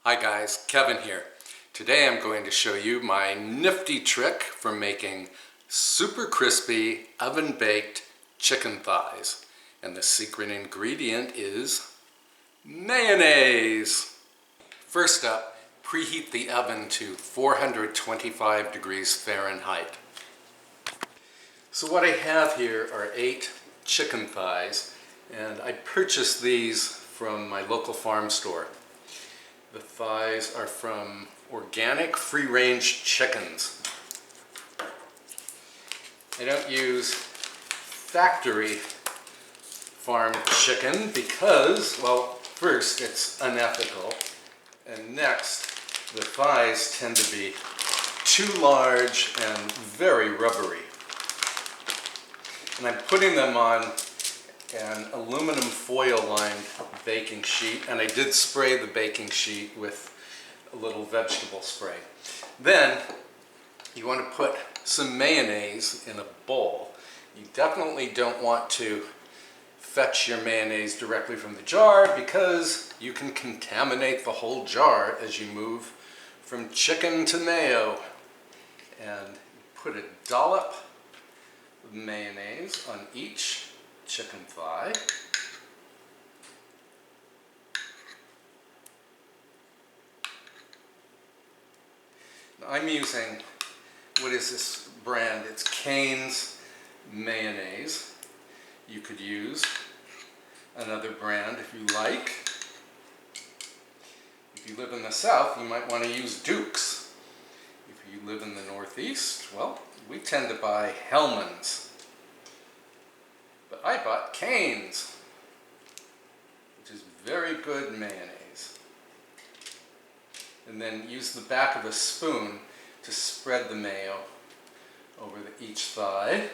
Hi guys, Kevin here. Today I'm going to show you my nifty trick for making super crispy oven-baked chicken thighs. And the secret ingredient is mayonnaise. First up, preheat the oven to 425 degrees Fahrenheit. So what I have here are 8 chicken thighs, and I purchased these from my local farm store. The thighs are from organic free-range chickens. I don't use factory farmed chicken because, well, first it's unethical, and next the thighs tend to be too large and very rubbery. And I'm putting them on an aluminum foil lined baking sheet, and I did spray the baking sheet with a little vegetable spray. Then you want to put some mayonnaise in a bowl. You definitely don't want to fetch your mayonnaise directly from the jar because you can contaminate the whole jar as you move from chicken to mayo. And put a dollop of mayonnaise on each chicken thigh. Now I'm using, what is this brand? It's Cane's mayonnaise. You could use another brand if you like. If you live in the South, you might want to use Duke's. If you live in the Northeast, well, we tend to buy Hellmann's. But I bought Cane's, which is very good mayonnaise. And then use the back of a spoon to spread the mayo over each thigh.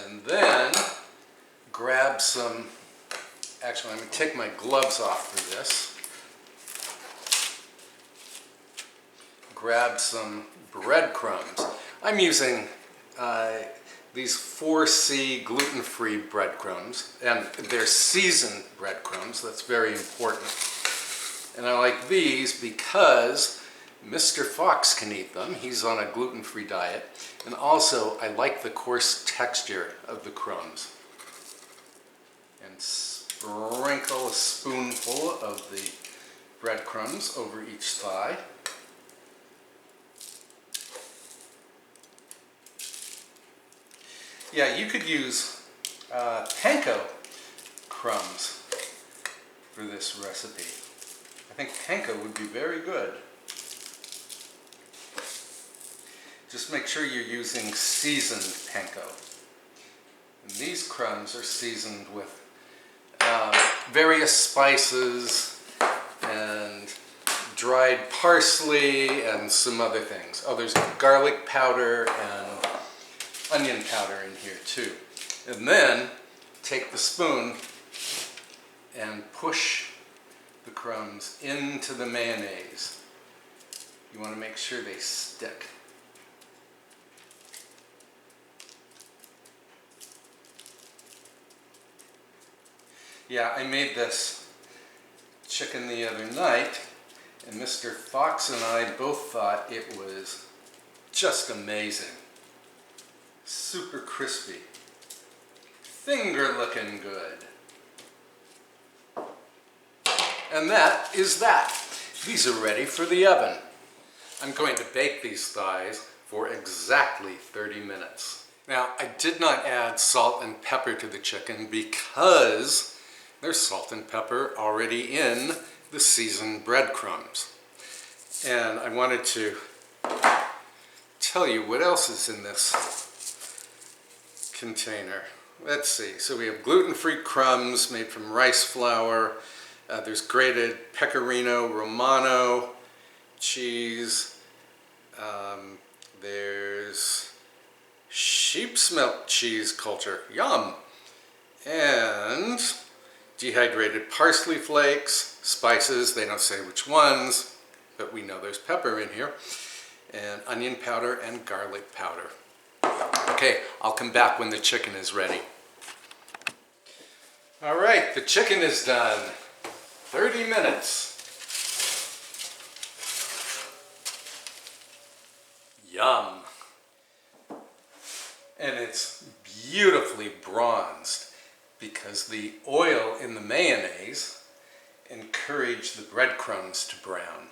And then grab some, actually I'm going to take my gloves off for this. Grab some breadcrumbs. I'm using these 4C gluten-free breadcrumbs, and they're seasoned breadcrumbs. That's very important. And I like these because Mr. Fox can eat them. He's on a gluten-free diet. And also, I like the coarse texture of the crumbs. And sprinkle a spoonful of the breadcrumbs over each thigh. Yeah, you could use panko crumbs for this recipe. I think panko would be very good. Just make sure you're using seasoned panko. And these crumbs are seasoned with various spices and dried parsley and some other things. Oh, there's garlic powder and onion powder in here too. And then take the spoon and push the crumbs into the mayonnaise. You want to make sure they stick. Yeah, I made this chicken the other night, and Mr. Fox and I both thought it was just amazing. Super crispy. Finger looking good. And that is that. These are ready for the oven. I'm going to bake these thighs for exactly 30 minutes. Now, I did not add salt and pepper to the chicken because there's salt and pepper already in the seasoned breadcrumbs. And I wanted to tell you what else is in this container. Let's see. So we have gluten-free crumbs made from rice flour. There's grated pecorino romano cheese. There's sheep's milk cheese culture. Yum! And dehydrated parsley flakes, spices. They don't say which ones, but we know there's pepper in here. And onion powder and garlic powder. Okay, I'll come back when the chicken is ready. All right, the chicken is done. 30 minutes. Yum. And it's beautifully bronzed because the oil in the mayonnaise encouraged the breadcrumbs to brown.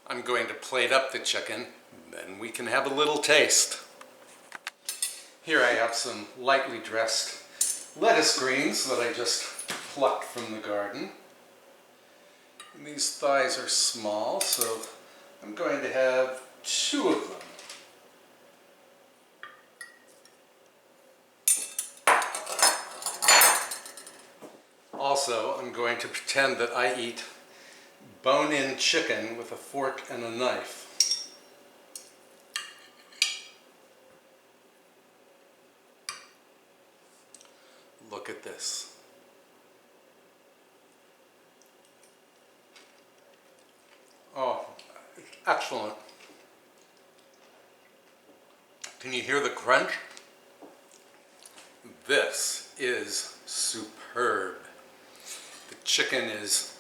I'm going to plate up the chicken, then we can have a little taste. Here I have some lightly dressed lettuce greens that I just plucked from the garden. And these thighs are small, so I'm going to have 2 of them. Also, I'm going to pretend that I eat bone-in chicken with a fork and a knife. Look at this. Oh, excellent. Can you hear the crunch? This is superb. The chicken is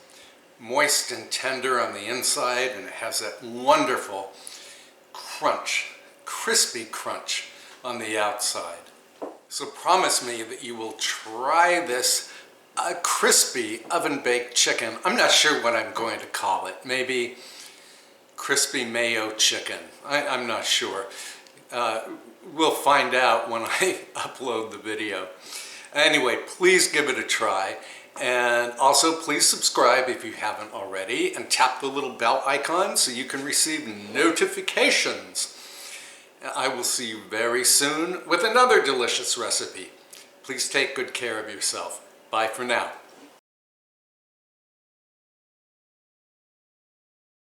moist and tender on the inside, and it has that wonderful crunch, crispy crunch on the outside. So promise me that you will try this crispy oven-baked chicken. I'm not sure what I'm going to call it. Maybe crispy mayo chicken. I'm not sure. We'll find out when I upload the video. Anyway, please give it a try. And also please subscribe if you haven't already, and tap the little bell icon so you can receive notifications. I will see you very soon with another delicious recipe. Please take good care of yourself. Bye for now.